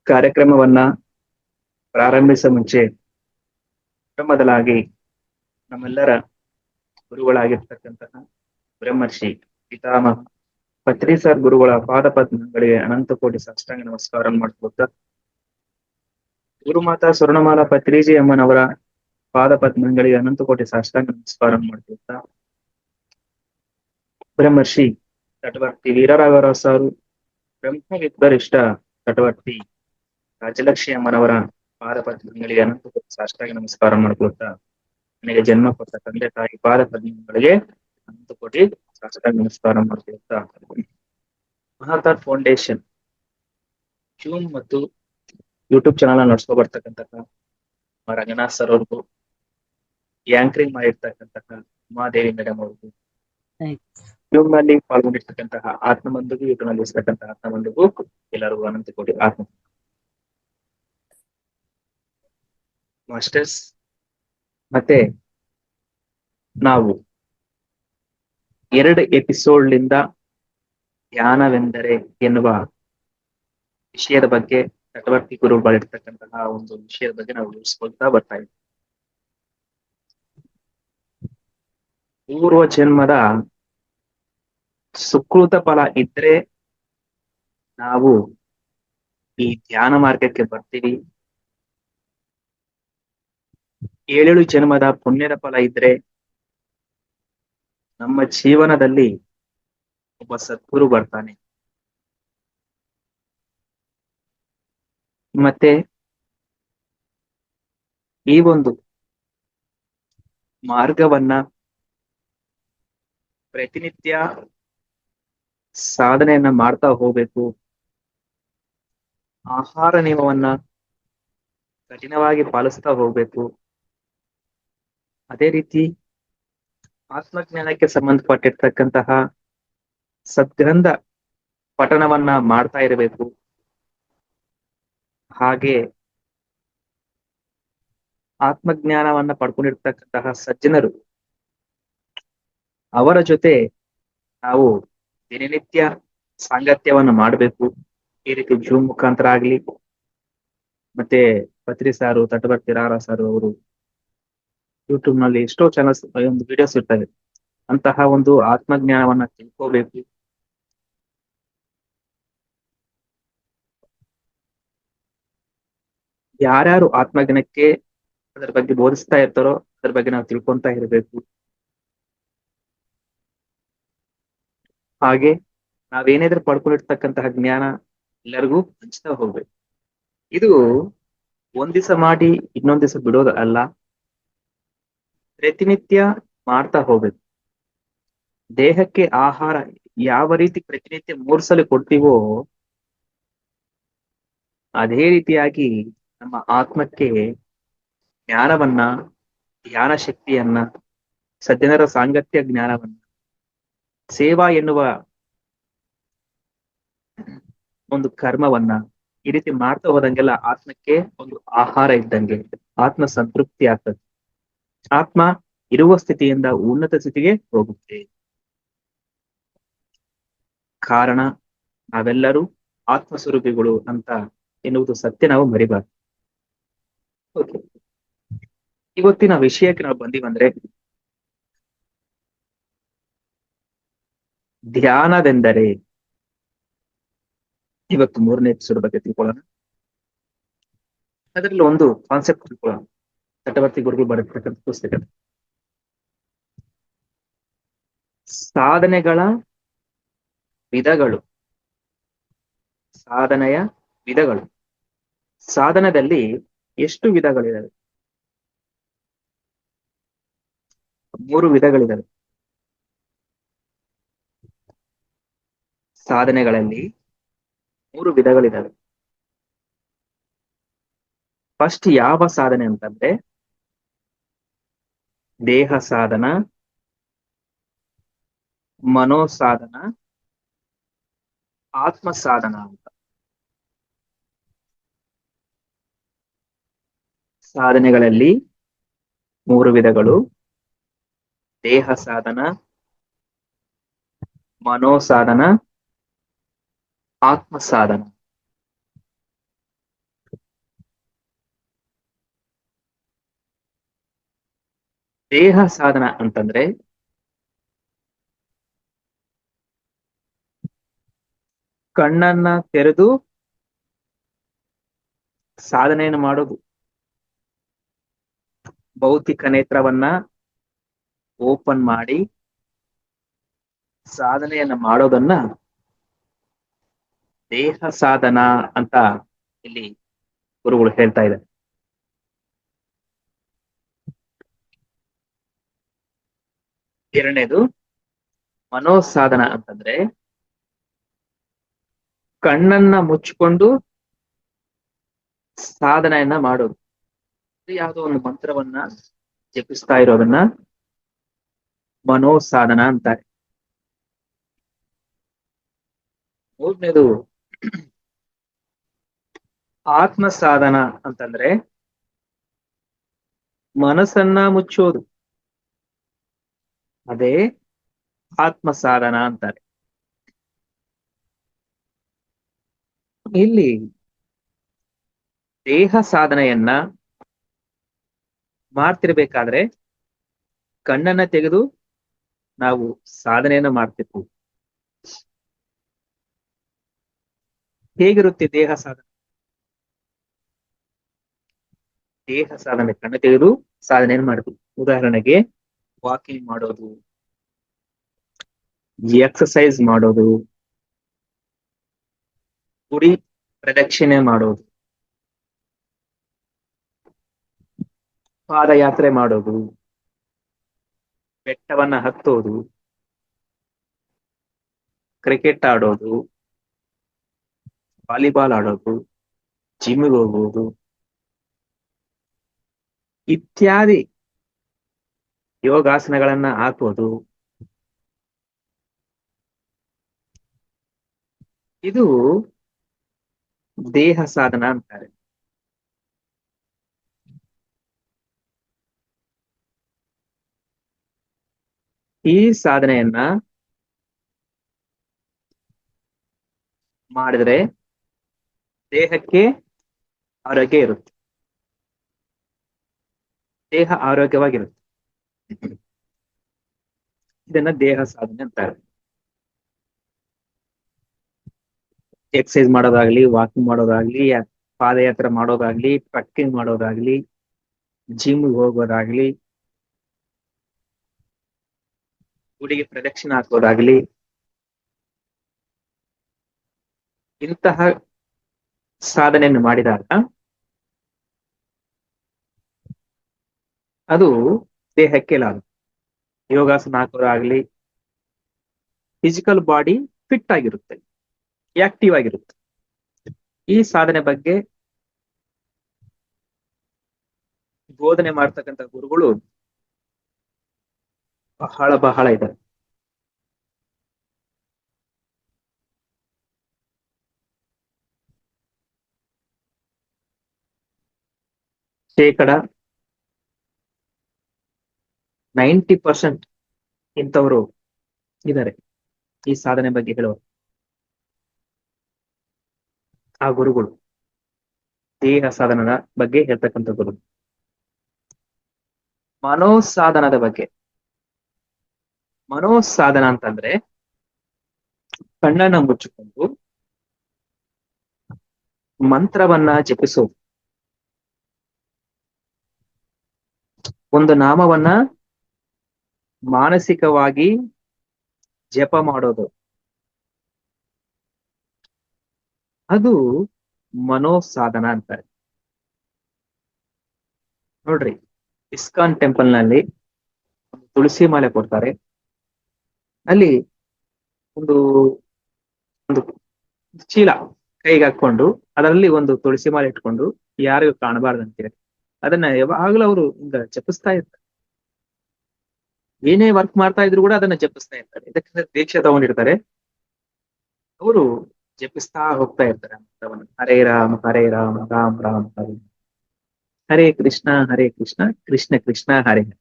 ಕಾರ್ಯಕ್ರಮವನ್ನ ಪ್ರಾರಂಭಿಸ ಮುಂಚೆ ಮೊದಲಾಗಿ ನಮ್ಮೆಲ್ಲರ ಗುರುಗಳಾಗಿರ್ತಕ್ಕಂತಹ ಬ್ರಹ್ಮರ್ಷಿ ಪಿತಾಮಹ ಪತ್ರಿ ಸರ್ ಗುರುಗಳ ಪಾದ ಪದ್ಮಗಳಿಗೆ ಅನಂತ ಕೋಟಿ ಸಾಷ್ಟಾಂಗ ನಮಸ್ಕಾರ ಮಾಡ್ಕೊತ ಗುರುಮಾತಾ ಸ್ವರ್ಣಮಾಲಾ ಪತ್ರಿಜಿ ಅಮ್ಮನವರ ಪಾದ ಪದ್ಮಗಳಿಗೆ ಅನಂತ ಕೋಟಿ ಸಾಷ್ಟಾಂಗ ನಮಸ್ಕಾರ ಮಾಡ್ಕೊತ ಬ್ರಹ್ಮರ್ಷಿ ತಟವರ್ತಿ ವೀರರಾಘವರಾವ್ ಸಾರು ಬ್ರಹ್ಮವಿದ್ವರಿಷ್ಠ ತಟವರ್ತಿ ರಾಜಲಕ್ಷ್ಮಿ ಅಮ್ಮನವರ ಪಾದ ಪದ್ಮಗಳಿಗೆ ಅನಂತ ಕೋಟಿ ಸಾಷ್ಟಾಂಗ ನಮಸ್ಕಾರ ಮಾಡ್ಕೊತ ನನಗೆ ಜನ್ಮ ಕೊಟ್ಟ ತಂದೆ ತಾಯಿ ಪಾದ ಪದ್ಮಗಳಿಗೆ ಅನಂತ ಕೋಟಿ ಸಾಷ್ಟಾಂಗ ನಮಸ್ಕಾರ ಮಾಡ್ಕೊತ ಮಹಾತಾರ್ ಫೌಂಡೇಶನ್ ಜೂಮ್ ಮತ್ತು ಯೂಟ್ಯೂಬ್ ಚಾನಲ್ ನಡ್ಸ್ಕೊ ಬರ್ತಕ್ಕಂತಹ ರಂಗನಾಥ್ ಸರ್ ಅವ್ರಿಗೂ ಯಾಂಕರಿಂಗ್ ಮಾಡಿರ್ತಕ್ಕಂತಹ ಉಮಾದೇವಿ ಮೇಡಮ್ ಅವ್ರಿಗೂ ಜೂಮ್ ನಲ್ಲಿ ಪಾಲ್ಗೊಂಡಿರ್ತಕ್ಕಂತಹ ಆತ್ಮಬಂಧುಗೂ ಯೂಟ್ಯೂಬ್ ನಲ್ಲಿ ಇರ್ತಕ್ಕಂತಹ ಆತ್ಮಬಂಧುಗೂ ಎಲ್ಲರಿಗೂ ಅನಂತ ಕೋಟಿ ಆತ್ಮ ಮಾಸ್ಟರ್ಸ್. ಮತ್ತೆ ನಾವು 2 ಎಪಿಸೋಡ್ನಿಂದ ಧ್ಯಾನವೆಂದರೆ ಎನ್ನುವ ವಿಷಯದ ಬಗ್ಗೆ ಚಟವರ್ತಿ ಗುರುಗಳಿರ್ತಕ್ಕಂತಹ ಒಂದು ವಿಷಯದ ಬಗ್ಗೆ ನಾವು ವಿವರಿಸ್ಕೊಳ್ತಾ ಬರ್ತಾ ಇದ್ದೀವಿ. ಪೂರ್ವ ಜನ್ಮದ ಸುಕೃತ ಫಲ ಇದ್ರೆ ನಾವು ಈ ಧ್ಯಾನ ಮಾರ್ಗಕ್ಕೆ ಬರ್ತೀವಿ. 7 ಜನ್ಮದ ಪುಣ್ಯದ ಫಲ ಇದ್ರೆ ನಮ್ಮ ಜೀವನದಲ್ಲಿ ಒಬ್ಬ ಸದ್ಗುರು ಬರ್ತಾನೆ. ಮತ್ತೆ ಈ ಒಂದು ಮಾರ್ಗವನ್ನ ಪ್ರತಿನಿತ್ಯ ಸಾಧನೆಯನ್ನ ಮಾಡ್ತಾ ಹೋಗ್ಬೇಕು. ಆಹಾರ ನಿಯಮವನ್ನ ಕಠಿಣವಾಗಿ ಪಾಲಿಸ್ತಾ ಹೋಗ್ಬೇಕು. ಅದೇ ರೀತಿ ಆತ್ಮಜ್ಞಾನಕ್ಕೆ ಸಂಬಂಧಪಟ್ಟಿರ್ತಕ್ಕಂತಹ ಸದ್ಗ್ರಂಥ ಪಠಣವನ್ನ ಮಾಡ್ತಾ ಇರಬೇಕು. ಹಾಗೆ ಆತ್ಮಜ್ಞಾನವನ್ನ ಪಡ್ಕೊಂಡಿರ್ತಕ್ಕಂತಹ ಸಜ್ಜನರು ಅವರ ಜೊತೆ ನಾವು ದಿನನಿತ್ಯ ಸಾಂಗತ್ಯವನ್ನ ಮಾಡಬೇಕು. ಈ ರೀತಿ ಜೂಮ್ ಮುಖಾಂತರ ಆಗ್ಲಿ, ಮತ್ತೆ ಪತ್ರಿ ಸಾರು, ತಟವರ್ತಿ ರಾರ ಸಾರು ಅವರು ಯೂಟ್ಯೂಬ್ ನಲ್ಲಿ ಎಷ್ಟೋ ಚಾನಲ್ಸ್ ಒಂದು ವಿಡಿಯೋಸ್ ಇರ್ತವೆ. ಅಂತಹ ಒಂದು ಆತ್ಮಜ್ಞಾನವನ್ನ ತಿಳ್ಕೋಬೇಕು. ಯಾರ್ಯಾರು ಆತ್ಮಜ್ಞಾನಕ್ಕೆ ಅದರ ಬಗ್ಗೆ ಬೋಧಿಸ್ತಾ ಇರ್ತಾರೋ ಅದ್ರ ಬಗ್ಗೆ ನಾವು ತಿಳ್ಕೊಂತಾ ಇರಬೇಕು. ಹಾಗೆ ನಾವೇನೇದ್ರು ಪಡ್ಕೊಂಡಿರ್ತಕ್ಕಂತಹ ಜ್ಞಾನ ಎಲ್ಲರಿಗೂ ಹಂಚ್ತಾ ಹೋಗ್ಬೇಕು. ಇದು ಒಂದ್ ದಿವಸ ಮಾಡಿ ಇನ್ನೊಂದ್ ದಿವಸ ಬಿಡೋದು ಅಲ್ಲ, ಪ್ರತಿನಿತ್ಯ ಮಾಡ್ತಾ ಹೋಗ್ಬೇಕು. ದೇಹಕ್ಕೆ ಆಹಾರ ಯಾವ ರೀತಿ ಪ್ರತಿನಿತ್ಯ 3 ಸಲ ಕೊಡ್ತೀವೋ ಅದೇ ರೀತಿಯಾಗಿ ನಮ್ಮ ಆತ್ಮಕ್ಕೆ ಜ್ಞಾನವನ್ನ, ಧ್ಯಾನ ಶಕ್ತಿಯನ್ನ, ಸಜ್ಜನರ ಸಾಂಗತ್ಯ ಜ್ಞಾನವನ್ನ, ಸೇವಾ ಎನ್ನುವ ಒಂದು ಕರ್ಮವನ್ನ ಈ ರೀತಿ ಮಾಡ್ತಾ ಹೋದಂಗೆಲ್ಲ ಆತ್ಮಕ್ಕೆ ಒಂದು ಆಹಾರ ಇದ್ದಂಗೆ ಆತ್ಮ ಸಂತೃಪ್ತಿ ಆಗ್ತದೆ. ಆತ್ಮ ಇರುವ ಸ್ಥಿತಿಯಿಂದ ಉನ್ನತ ಸ್ಥಿತಿಗೆ ಹೋಗುತ್ತೆ. ಕಾರಣ ನಾವೆಲ್ಲರೂ ಆತ್ಮ ಸ್ವರೂಪಿಗಳು ಅಂತ ಎನ್ನುವುದು ಸತ್ಯ ನಾವು ಮರಿಬಾರ್ದು. ಓಕೆ, ಇವತ್ತಿನ ವಿಷಯಕ್ಕೆ ನಾವು ಬಂದಿವಂದ್ರೆ ಧ್ಯಾನವೆಂದರೆ, ಇವತ್ತು 3ನೇ ಎಪಿಸೋಡ್ ಬಗ್ಗೆ ತಿಳ್ಕೊಳ್ಳೋಣ. ಅದರಲ್ಲಿ ಒಂದು ಕಾನ್ಸೆಪ್ಟ್ ತಿಳ್ಕೊಳ್ಳೋಣ. ಚಟವರ್ತಿ ಗುರುಗಳು ಬರೆದಿರ್ತಕ್ಕಂಥ ಪುಸ್ತಕ ಸಾಧನೆಗಳ ವಿಧಗಳು. ಸಾಧನೆಯ ವಿಧಗಳು. ಸಾಧನದಲ್ಲಿ ಎಷ್ಟು ವಿಧಗಳಿದಾವೆ? 3 ವಿಧಗಳಿದಾವೆ. ಸಾಧನೆಗಳಲ್ಲಿ 3 ವಿಧಗಳಿದಾವೆ. ಫಸ್ಟ್ ಯಾವ ಸಾಧನೆ ಅಂತಂದ್ರೆ ದೇಹ ಸಾಧನ, ಮನೋ ಸಾಧನ, ಆತ್ಮ ಸಾಧನ ಅಂತ. ಸಾಧನೆಗಳಲ್ಲಿ 3 ವಿಧಗಳು: ದೇಹ ಸಾಧನ, ಮನೋ ಸಾಧನ, ಆತ್ಮ ಸಾಧನ. ದೇಹ ಸಾಧನ ಅಂತಂದ್ರೆ ಕಣ್ಣನ್ನ ತೆರೆದು ಸಾಧನೆಯನ್ನು ಮಾಡೋದು. ಭೌತಿಕ ನೇತ್ರವನ್ನ ಓಪನ್ ಮಾಡಿ ಸಾಧನೆಯನ್ನ ಮಾಡೋದನ್ನ ದೇಹ ಸಾಧನ ಅಂತ ಇಲ್ಲಿ ಗುರುಗಳು ಹೇಳ್ತಾ ಇದ್ದಾರೆ. ಎರಡನೇದು ಮನೋಸಾಧನ ಅಂತಂದ್ರೆ ಕಣ್ಣನ್ನ ಮುಚ್ಚಿಕೊಂಡು ಸಾಧನೆಯನ್ನ ಮಾಡೋದು. ಯಾವುದೋ ಒಂದು ಮಂತ್ರವನ್ನ ಜಪಿಸ್ತಾ ಇರೋದನ್ನ ಮನೋಸಾಧನ ಅಂತಾರೆ. ಮೂರನೇದು ಆತ್ಮ ಸಾಧನ ಅಂತಂದ್ರೆ ಮನಸ್ಸನ್ನ ಮುಚ್ಚೋದು, ಅದೇ ಆತ್ಮ ಸಾಧನ ಅಂತಾರೆ. ಇಲ್ಲಿ ದೇಹ ಸಾಧನೆಯನ್ನ ಮಾಡ್ತಿರ್ಬೇಕಾದ್ರೆ ಕಣ್ಣನ್ನ ತೆಗೆದು ನಾವು ಸಾಧನೆಯನ್ನ ಮಾಡ್ತಿರ್ತೀವಿ. ಹೇಗಿರುತ್ತೆ ದೇಹ ಸಾಧನೆ? ದೇಹ ಸಾಧನೆ ಕಣ್ಣು ತೆಗೆದು ಸಾಧನೆಯನ್ನು ಮಾಡ್ತೀವಿ. ಉದಾಹರಣೆಗೆ ವಾಕಿಂಗ್ ಮಾಡೋದು, ಎಕ್ಸಸೈಸ್ ಮಾಡೋದು, ಗುಡಿ ಪ್ರದಕ್ಷಿಣೆ ಮಾಡೋದು, ಪಾದಯಾತ್ರೆ ಮಾಡೋದು, ಬೆಟ್ಟವನ್ನ ಹತ್ತೋದು, ಕ್ರಿಕೆಟ್ ಆಡೋದು, ವಾಲಿಬಾಲ್ ಆಡೋದು, ಜಿಮ್ಗೆ ಹೋಗುವುದು ಇತ್ಯಾದಿ ಯೋಗಾಸನಗಳನ್ನ ಹಾಕೋದು. ಇದು ದೇಹ ಸಾಧನ ಅಂತಾರೆ. ಈ ಸಾಧನೆಯನ್ನ ಮಾಡಿದ್ರೆ ದೇಹಕ್ಕೆ ಆರೋಗ್ಯ ಇರುತ್ತೆ, ದೇಹ ಆರೋಗ್ಯವಾಗಿರುತ್ತೆ. ಇದನ್ನ ದೇಹ ಸಾಧನೆ ಅಂತಾರೆ. ಎಕ್ಸಸೈಸ್ ಮಾಡೋದಾಗ್ಲಿ, ವಾಕಿಂಗ್ ಮಾಡೋದಾಗ್ಲಿ, ಪಾದಯಾತ್ರೆ ಮಾಡೋದಾಗ್ಲಿ, ಟ್ರಕ್ಕಿಂಗ್ ಮಾಡೋದಾಗ್ಲಿ, ಜಿಮ್ ಹೋಗೋದಾಗ್ಲಿ, ಗುಡಿಗೆ ಪ್ರದಕ್ಷಿಣೆ ಹಾಕೋದಾಗ್ಲಿ, ಇಂತಹ ಸಾಧನೆಯನ್ನು ಮಾಡಿದಾಗ ಅದು ದೇಹಕ್ಕೆ ಲಾಭ. ಯೋಗಾಸನ ಹಾಕೋದಾಗ್ಲಿ, ಫಿಸಿಕಲ್ ಬಾಡಿ ಫಿಟ್ ಆಗಿರುತ್ತೆ, ಆಕ್ಟಿವ್ ಆಗಿರುತ್ತೆ. ಈ ಸಾಧನೆ ಬಗ್ಗೆ ಬೋಧನೆ ಮಾಡ್ತಕ್ಕಂಥ ಗುರುಗಳು ಬಹಳ ಬಹಳ ಇದ್ದಾರೆ. ಶೇಕಡ 90% ಇಂಥವರು ಇದ್ದಾರೆ ಈ ಸಾಧನೆ ಬಗ್ಗೆ ಹೇಳುವ ಆ ಗುರುಗಳು. ದೇಹ ಸಾಧನದ ಬಗ್ಗೆ ಹೇಳ್ತಕ್ಕಂಥ ಗುರು. ಮನೋಸಾಧನದ ಬಗ್ಗೆ, ಮನೋಸಾಧನ ಅಂತಂದ್ರೆ ಕಣ್ಣನ್ನ ಮುಚ್ಚಿಕೊಂಡು ಮಂತ್ರವನ್ನ ಜಪಿಸೋದು, ಒಂದು ನಾಮವನ್ನ ಮಾನಸಿಕವಾಗಿ ಜಪ ಮಾಡೋದು, ಅದು ಮನೋಸಾಧನ ಅಂತಾರೆ. ನೋಡ್ರಿ, ಇಸ್ಕಾನ್ ಟೆಂಪಲ್ ನಲ್ಲಿ ತುಳಸಿ ಮಾಲೆ ಕೊಡ್ತಾರೆ. ಅಲ್ಲಿ ಒಂದು ಒಂದು ಚೀಲ ಕೈಗೆ ಹಾಕೊಂಡು ಅದರಲ್ಲಿ ಒಂದು ತುಳಸಿ ಮಾಲೆ ಇಟ್ಕೊಂಡು ಯಾರಿಗೂ ಕಾಣಬಾರ್ದಂತೀರಿ. ಅದನ್ನ ಯಾವಾಗ್ಲೂ ಅವರು ಹಿಂಗ ಜಪಿಸ್ತಾ ಇರ್ತಾರೆ. ಏನೇ ವರ್ಕ್ ಮಾಡ್ತಾ ಇದ್ರು ಕೂಡ ಅದನ್ನ ಜಪಿಸ್ತಾ ಇರ್ತಾರೆ. ಇದಕ್ಕೆ ದೀಕ್ಷೆ ತಗೊಂಡಿರ್ತಾರೆ, ಅವರು ಜಪಿಸ್ತಾ ಹೋಗ್ತಾ ಇರ್ತಾರೆ ಮಂತ್ರವನ್ನು. ಹರೇ ರಾಮ ರಾಮ್ ರಾಮ್ ಹರೇ, ಹರೇ ಕೃಷ್ಣ ಕೃಷ್ಣ ಕೃಷ್ಣ ಹರೇ ಹರೇ.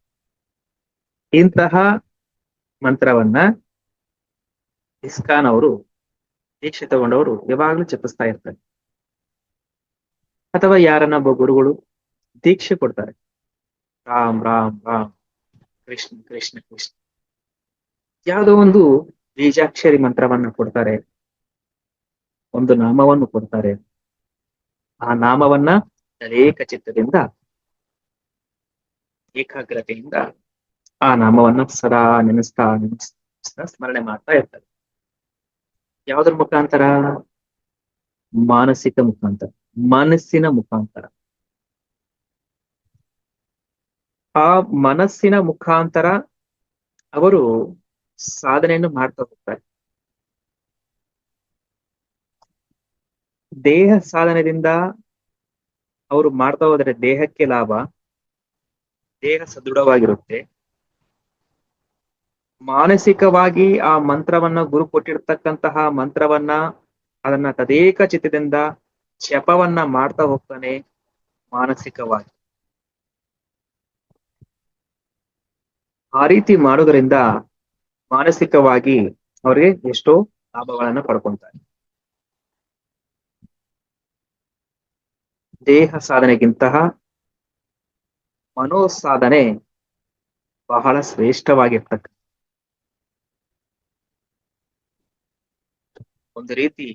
ಇಂತಹ ಮಂತ್ರವನ್ನ ಇಸ್ಕಾನ್ ಅವರು, ದೀಕ್ಷೆ ತಗೊಂಡವರು ಯಾವಾಗ್ಲೂ ಜಪಿಸ್ತಾ ಇರ್ತಾರೆ. ಅಥವಾ ಯಾರನ್ನ ಒಬ್ಬ ಗುರುಗಳು ದೀಕ್ಷೆ ಕೊಡ್ತಾರೆ, ರಾಮ್ ರಾಮ್ ರಾಮ್ ಕೃಷ್ಣ ಕೃಷ್ಣ ಕೃಷ್ಣ. ಯಾವುದೋ ಒಂದು ಬೀಜಾಕ್ಷರಿ ಮಂತ್ರವನ್ನ ಕೊಡ್ತಾರೆ, ಒಂದು ನಾಮವನ್ನು ಕೊಡ್ತಾರೆ. ಆ ನಾಮವನ್ನ ಅನೇಕ ಚಿತ್ತದಿಂದ, ಏಕಾಗ್ರತೆಯಿಂದ ಆ ನಾಮವನ್ನ ಸದಾ ನೆನೆಸ್ತಾ ಸ್ಮರಣೆ ಮಾಡ್ತಾ ಇರ್ತಾರೆ. ಯಾವುದ್ರ ಮುಖಾಂತರ? ಮಾನಸಿಕ ಮುಖಾಂತರ, ಮನಸ್ಸಿನ ಮುಖಾಂತರ. ಆ ಮನಸ್ಸಿನ ಮುಖಾಂತರ ಅವರು ಸಾಧನೆಯನ್ನು ಮಾಡ್ತಾ ಹೋಗ್ತಾರೆ. ದೇಹ ಸಾಧನೆಯಿಂದ ಅವರು ಮಾಡ್ತಾ ಹೋದರೆ ದೇಹಕ್ಕೆ ಲಾಭ, ದೇಹ ಸದೃಢವಾಗಿರುತ್ತೆ. ಮಾನಸಿಕವಾಗಿ ಆ ಮಂತ್ರವನ್ನ ಗುರು ಕೊಟ್ಟಿರ್ತಕ್ಕಂತಹ ಮಂತ್ರವನ್ನ ಅದನ್ನ ತದೇಕ ಚಿತ್ತದಿಂದ ಜಪವನ್ನ ಮಾಡ್ತಾ ಹೋಗ್ತಾನೆ. ಮಾನಸಿಕವಾಗಿ ಆ ರೀತಿ ಮಾಡೋದ್ರಿಂದ ಮಾನಸಿಕವಾಗಿ ಅವರಿಗೆ ಎಷ್ಟೋ ಲಾಭಗಳನ್ನ ಪಡ್ಕೊಂತಾರೆ. ದೇಹ ಸಾಧನೆಗಿಂತಹ ಮನೋಸಾಧನೆ ಬಹಳ ಶ್ರೇಷ್ಠವಾಗಿರ್ತಕ್ಕ ಒಂದು ರೀತಿ,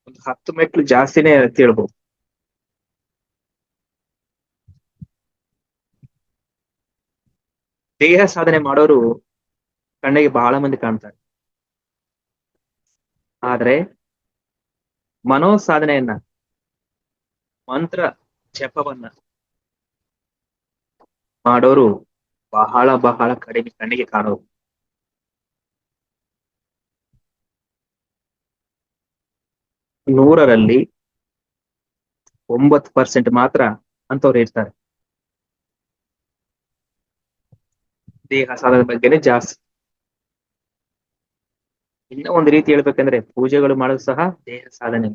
ಒಂದು 10 ಮೆಟ್ಲು ಜಾಸ್ತಿನೇ ಹೇಳ್ಬೋದು. ದೇಹ ಸಾಧನೆ ಮಾಡೋರು ಕಣ್ಣಿಗೆ ಬಹಳ ಮಂದಿ ಕಾಣ್ತಾರೆ, ಆದ್ರೆ ಮನೋಸಾಧನೆಯನ್ನ, ಮಂತ್ರ ಜಪವನ್ನ ಮಾಡೋರು ಬಹಳ ಬಹಳ ಕಡಿಮೆ ಕಣ್ಣಿಗೆ ಕಾಣೋರು. ನೂರರಲ್ಲಿ 9% ಮಾತ್ರ ಅಂತವ್ರು ಇರ್ತಾರೆ. ದೇಹ ಸಾಧನೆ ಬಗ್ಗೆನೇ ಜಾಸ್ತಿ. ಇನ್ನ ಒಂದು ರೀತಿ ಹೇಳ್ಬೇಕಂದ್ರೆ ಪೂಜೆಗಳು ಮಾಡೋದು ಸಹ ದೇಹ ಸಾಧನೆ.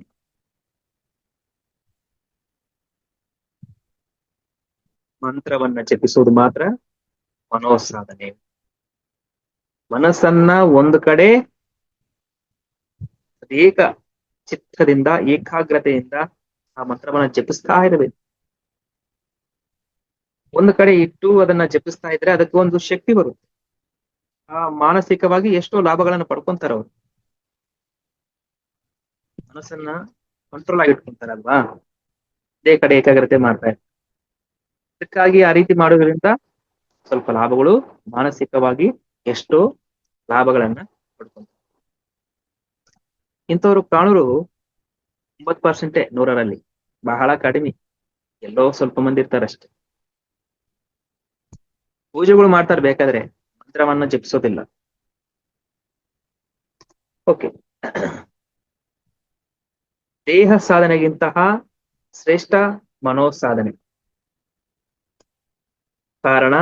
ಮಂತ್ರವನ್ನ ಜಪಿಸುವುದು ಮಾತ್ರ ಮನೋಸಾಧನೆ. ಮನಸ್ಸನ್ನ ಒಂದು ಕಡೆ ಏಕ ಚಿತ್ತದಿಂದ, ಏಕಾಗ್ರತೆಯಿಂದ ಆ ಮಂತ್ರವನ್ನ ಜಪಿಸ್ತಾ ಇರಬೇಕು. ಒಂದು ಕಡೆ ಇಟ್ಟು ಅದನ್ನ ಜಪಿಸ್ತಾ ಇದ್ರೆ ಅದಕ್ಕೆ ಒಂದು ಶಕ್ತಿ ಬರುತ್ತೆ. ಆ ಮಾನಸಿಕವಾಗಿ ಎಷ್ಟೋ ಲಾಭಗಳನ್ನ ಪಡ್ಕೊಂತಾರ ಅವರು. ಮನಸ್ಸನ್ನ ಕಂಟ್ರೋಲ್ ಆಗಿ ಇಟ್ಕೊಂತಾರಲ್ವಾ, ಅದೇ ಕಡೆ ಏಕಾಗ್ರತೆ ಮಾಡ್ತಾರೆ. ಅದಕ್ಕಾಗಿ ಆ ರೀತಿ ಮಾಡೋದ್ರಿಂದ ಸ್ವಲ್ಪ ಲಾಭಗಳು, ಮಾನಸಿಕವಾಗಿ ಎಷ್ಟೋ ಲಾಭಗಳನ್ನ ಪಡ್ಕೊಂತಾರೆ. ಇಂಥವ್ರು ಕಾಣುರು 9% 100ರಲ್ಲಿ, ಬಹಳ ಕಡಿಮೆ, ಎಲ್ಲೋ ಸ್ವಲ್ಪ ಮಂದಿ ಇರ್ತಾರಷ್ಟೆ. ಪೂಜೆಗಳು ಮಾಡ್ತಾರೆ ಬೇಕಾದ್ರೆ, ಮಂತ್ರವನ್ನ ಜಪಿಸೋದಿಲ್ಲ. ಓಕೆ. ದೇಹ ಸಾಧನೆಗಿಂತಹ ಶ್ರೇಷ್ಠ ಮನೋಸಾಧನೆ. ಕಾರಣ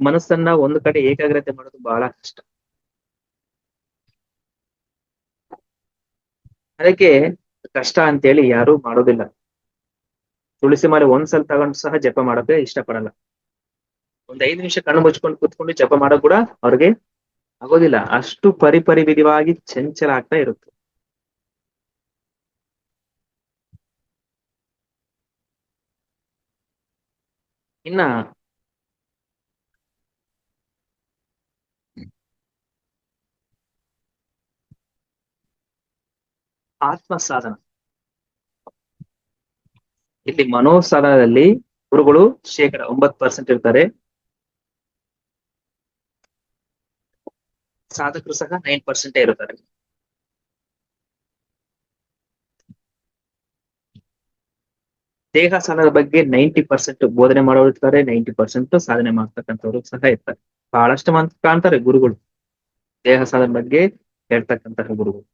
ಮನಸ್ಸನ್ನ ಒಂದು ಕಡೆ ಏಕಾಗ್ರತೆ ಮಾಡೋದು ಬಹಳ ಕಷ್ಟ. ಅದಕ್ಕೆ ಕಷ್ಟ ಅಂತೇಳಿ ಯಾರು ಮಾಡೋದಿಲ್ಲ. ತುಳಸಿ ಮಾಲೆ ಒಂದ್ಸಲ ತಗೊಂಡು ಸಹ ಜಪ ಮಾಡೋಕೆ ಇಷ್ಟಪಡಲ್ಲ. ಒಂದ್ 5 ನಿಮಿಷ ಕಣ್ಣು ಮುಚ್ಕೊಂಡು ಕೂತ್ಕೊಂಡು ಜಪ ಮಾಡೋದು ಕೂಡ ಅವ್ರಿಗೆ ಆಗೋದಿಲ್ಲ. ಅಷ್ಟು ಪರಿಪರಿ ವಿಧಿವಾಗಿ ಚಂಚಲ ಆಗ್ತಾ ಇರುತ್ತೆ. ಇನ್ನ ಆತ್ಮ ಸಾಧನ, ಇಲ್ಲಿ ಮನೋಸಾಧನದಲ್ಲಿ ಗುರುಗಳು 9% ಇರ್ತಾರೆ, ಸಾಧಕರು ಸಹ 9% ಇರುತ್ತಾರೆ. ದೇಹ ಸಾಧನದ ಬಗ್ಗೆ 90% ಬೋಧನೆ ಮಾಡೋರು ಇರ್ತಾರೆ, 90% ಸಾಧನೆ ಮಾಡ್ತಕ್ಕಂಥವ್ರು ಸಹ ಇರ್ತಾರೆ. ಬಹಳಷ್ಟು ಮಂದಿ ಕಾಣ್ತಾರೆ ಗುರುಗಳು, ದೇಹ ಸಾಧನ ಬಗ್ಗೆ ಹೇಳ್ತಕ್ಕಂತಹ ಗುರುಗಳು.